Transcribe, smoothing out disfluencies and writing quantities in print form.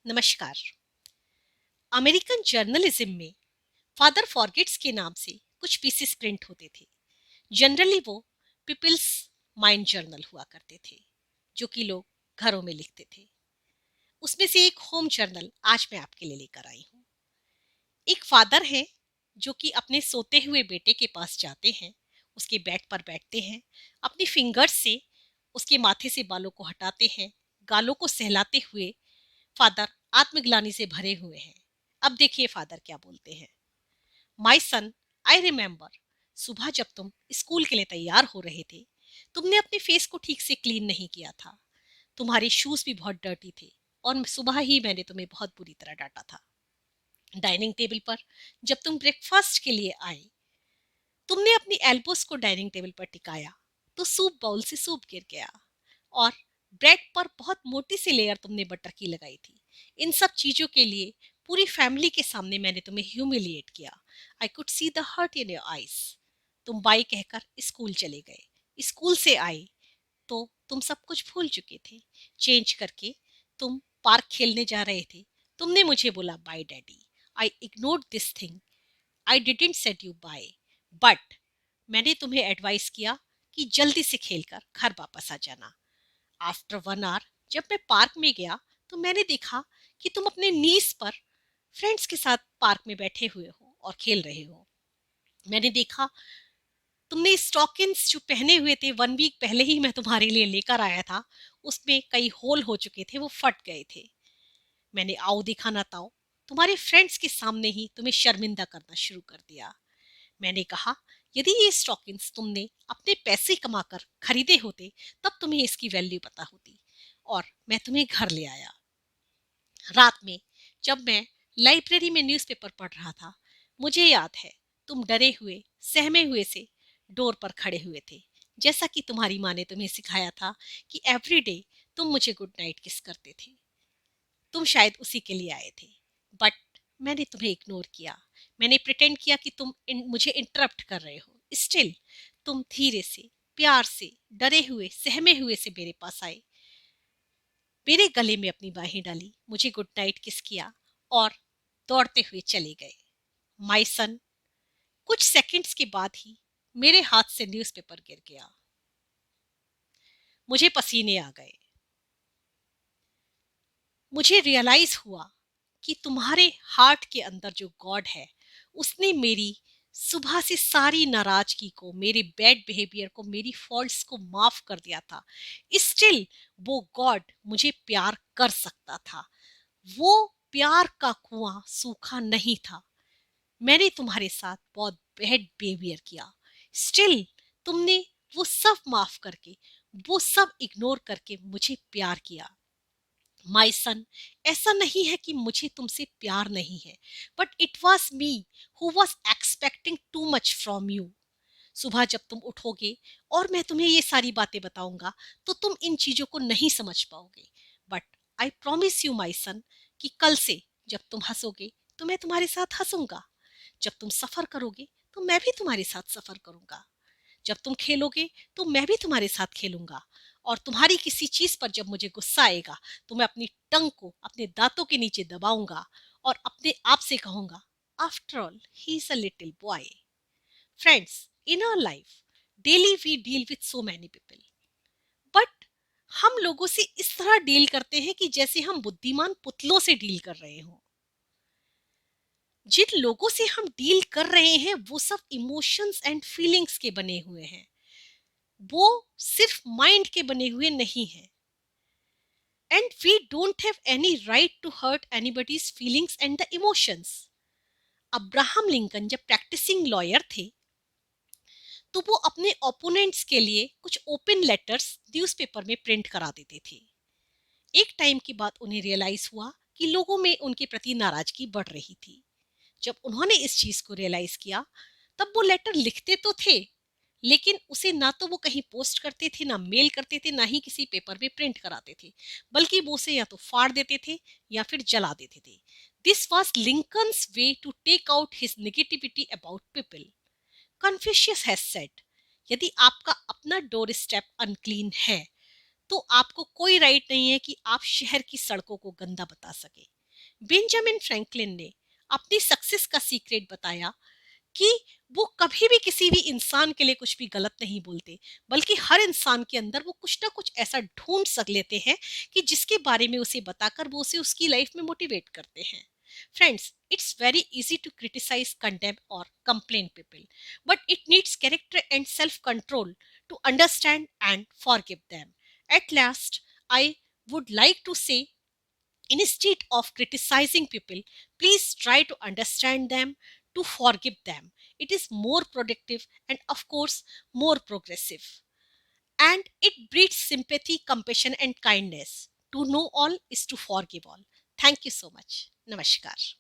नमस्कार। American journalism में father forgets के नाम से कुछ पीसेस प्रिंट होते थे। जनरली वो पीपल्स माइंड जर्नल हुआ करते थे, जो कि लोग घरों में लिखते थे। उसमें से एक होम जर्नल आज मैं आपके लिए लेकर आई हूँ। एक फादर है जो कि अपने सोते हुए बेटे के पास जाते हैं, उसके बेड पर बैठते हैं, अपनी फिंगर्स से उसके माथे से बालों को हटाते हैं, गालों को सहलाते हुए फादर आत्मग्लानि से भरे हुए हैं। अब देखिए फादर क्या बोलते हैं। माई सन, आई रिमेम्बर, सुबह जब तुम स्कूल के लिए तैयार हो रहे थे, तुमने अपने फेस को ठीक से क्लीन नहीं किया था। तुम्हारे शूज भी बहुत डर्टी थे और सुबह ही मैंने तुम्हें बहुत बुरी तरह डांटा था। डाइनिंग टेबल पर जब तुम ब्रेकफास्ट के लिए आए, तुमने अपनी एल्बोस को डाइनिंग टेबल पर टिकाया तो सूप बाउल से सूप गिर गया और ब्रेड पर बहुत मोटी सी लेयर तुमने बटर की लगाई थी। इन सब चीजों के लिए पूरी फैमिली के सामने मैंने तुम्हें ह्यूमिलिएट किया। I could see the hurt in your eyes. तुम बाई कहकर स्कूल चले गए। स्कूल से आए तो तुम सब कुछ भूल चुके थे। चेंज करके तुम पार्क खेलने जा रहे थे। तुमने मुझे बोला bye daddy. I ignored this thing. I didn't said you bye, but मैंने तुम्हें एडवाइस किया कि जल्दी से खेलकर घर वापस आ जाना। आफ्टर 1 आवर जब मैं पार्क में गया तो मैंने देखा कि तुम अपने नीज पर फ्रेंड्स के साथ पार्क में बैठे हुए हो और खेल रहे हो। मैंने देखा तुमने स्टॉकिंग्स जो पहने हुए थे 1 वीक पहले ही मैं तुम्हारे लिए लेकर आया था, उसमें कई होल हो चुके थे, वो फट गए थे। मैंने आओ देखा ना ताओ तुम्हारे फ्रेंड्स के सामने ही तुम्हें शर्मिंदा करना शुरू कर दिया। मैंने कहा यदि ये स्टॉकिंग्स तुमने अपने पैसे कमाकर खरीदे होते तब तुम्हें इसकी वैल्यू पता होती, और मैं तुम्हें घर ले आया। रात में जब मैं लाइब्रेरी में न्यूज़पेपर पढ़ रहा था, मुझे याद है तुम डरे हुए सहमे हुए से डोर पर खड़े हुए थे, जैसा कि तुम्हारी माँ ने तुम्हें सिखाया था कि एवरीडे तुम मुझे गुड नाइट किस करते थे। तुम शायद उसी के लिए आए थे, बट मैंने तुम्हें इग्नोर किया। मैंने प्रिटेंड किया कि तुम मुझे इंटरप्ट कर रहे हो। स्टिल तुम धीरे से, प्यार से, डरे हुए सहमे हुए से मेरे पास आए, मेरे गले में अपनी बाहें डाली, मुझे गुड नाइट किस किया और दौड़ते हुए चले गए। माय सन, कुछ सेकंड्स के बाद ही मेरे हाथ से न्यूज़पेपर गिर गया। मुझे पसीने आ गए। मुझे रियलाइज हुआ कि तुम्हारे हार्ट के अंदर जो गॉड है, उसने मेरी सुबह से सारी नाराजगी को, मेरे बैड बिहेवियर को, मेरी फॉल्ट्स को माफ कर दिया था। स्टिल वो गॉड मुझे प्यार कर सकता था। वो प्यार का कुआं सूखा नहीं था। मैंने तुम्हारे साथ बहुत बैड बिहेवियर किया, स्टिल तुमने वो सब माफ करके, वो सब इग्नोर करके मुझे प्यार किया। माई सन, ऐसा नहीं है कि मुझे तुमसे प्यार नहीं है, but it was me who was expecting too much from you. सुबह जब तुम उठोगे और मैं तुम्हें ये सारी बातें बताऊंगा तो तुम इन चीजों को नहीं समझ पाओगे, but I promise you my son कि कल से जब तुम हंसोगे तो मैं तुम्हारे साथ हंसूंगा। जब तुम सफर करोगे तो मैं भी तुम्हारे साथ सफर करूंगा। जब तुम खेलोगे तो मैं भी तुम्हारे साथ खेलूंगा। और तुम्हारी किसी चीज पर जब मुझे गुस्सा आएगा तो मैं अपनी टंग को अपने दांतों के नीचे दबाऊंगा और अपने आप से कहूंगा, after all he is a little boy. Friends, in our life daily we deal with so many people, but हम लोगों से इस तरह डील करते हैं कि जैसे हम बुद्धिमान पुतलों से डील कर रहे हों। जिन लोगों से हम डील कर रहे हैं वो सब इमोशंस एंड फीलिंग्स के बने हुए हैं, वो सिर्फ माइंड के बने हुए नहीं हैं। And we don't have any right to hurt anybody's feelings and the emotions. Abraham Lincoln जब प्रैक्टिसिंग लॉयर थे तो वो अपने ओपोनेंट्स के लिए कुछ ओपन लेटर्स न्यूज़पेपर में प्रिंट करा देते थे। एक टाइम के बाद उन्हें रियलाइज हुआ कि लोगों में उनके प्रति नाराजगी बढ़ रही थी। जब उन्होंने इस चीज को रियलाइज किया तब वो लेटर लिखते तो थे, लेकिन उसे ना तो वो कहीं पोस्ट करते थे, ना मेल करते थे, ना ही किसी पेपर में प्रिंट कराते थे, बल्कि वो उसे या तो फाड़ देते थे या फिर जला देते थे। This was Lincoln's way to take out his negativity about people. Confucius has said, यदि आपका अपना डोर स्टेप अनक्लीन है तो आपको कोई राइट नहीं है कि आप शहर की सड़कों को गंदा बता सके। बेंजामिन फ्रैंकलिन ने अपनी सक्सेस का सीक्रेट बताया कि वो कभी भी किसी भी इंसान के लिए कुछ भी गलत नहीं बोलते, बल्कि हर इंसान के अंदर वो कुछ ना कुछ ऐसा ढूंढ सक लेते हैं कि जिसके बारे में उसे बताकर वो उसे उसकी लाइफ में मोटिवेट करते हैं। Friends, it's very easy to criticize, condemn, or complain people, but it needs character and self control to understand and forgive them. At last, I would like to say, instead of criticizing people, please try to understand them, to forgive them. It is more productive and, of course, more progressive. And it breeds sympathy, compassion, and kindness. To know all is to forgive all. Thank you so much. Namaskar.